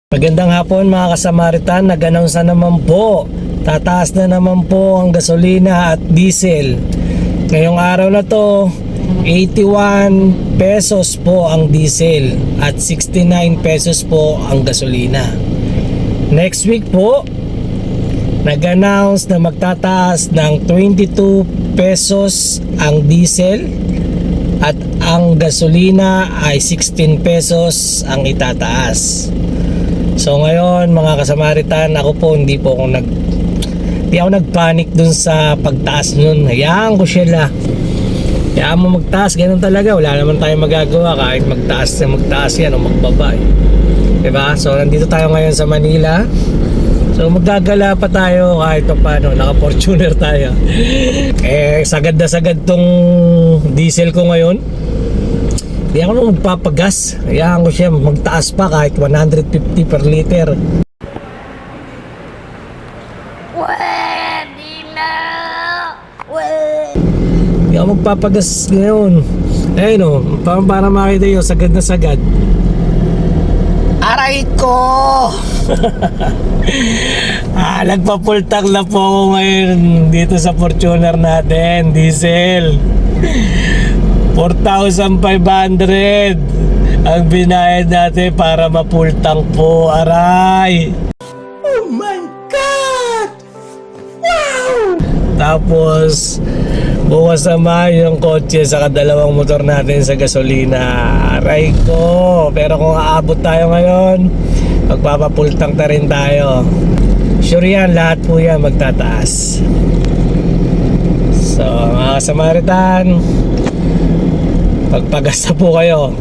Magandang hapon mga kasamaritan, nag-announce na naman po. Tataas na naman po ang gasolina at diesel. Ngayong araw na to, 81 pesos po ang diesel at 69 pesos po ang gasolina. Next week po, nag-announce na magtataas ng 22 pesos ang diesel at ang gasolina ay 16 pesos ang itataas. So ngayon mga kasamaritan, ako po hindi ako nagpanic dun sa pagtaas nun. Hayaan ko sila. Hayaan mo magtaas, ganun talaga. Wala naman tayong magagawa kahit magtaas yan o magbaba. Diba? So nandito tayo ngayon sa Manila. So maggagala pa tayo kahit pa paano, naka-Fortuner tayo. Sagad na sagad tong diesel ko ngayon. Hindi ako nung magpapagas. Hayaan ko siya magtaas pa kahit 150 per liter. Pwede na! Hindi ako magpapagas ngayon. Ayun o, para makita yun, sagad na sagad. Aray ko! Nagpapultak na po ako ngayon dito sa Fortuner natin, diesel. 4,500 ang binayad natin para mapultang po, aray. Oh my God! Wow! Tapos bukas naman yung kotse sa kadalawang motor natin sa gasolina. Aray ko! Pero kung aabot tayo ngayon, magpapapultang na rin tayo. Sure yan, lahat po yan magtataas. So mga Samaritan, pagpagas na po kayo.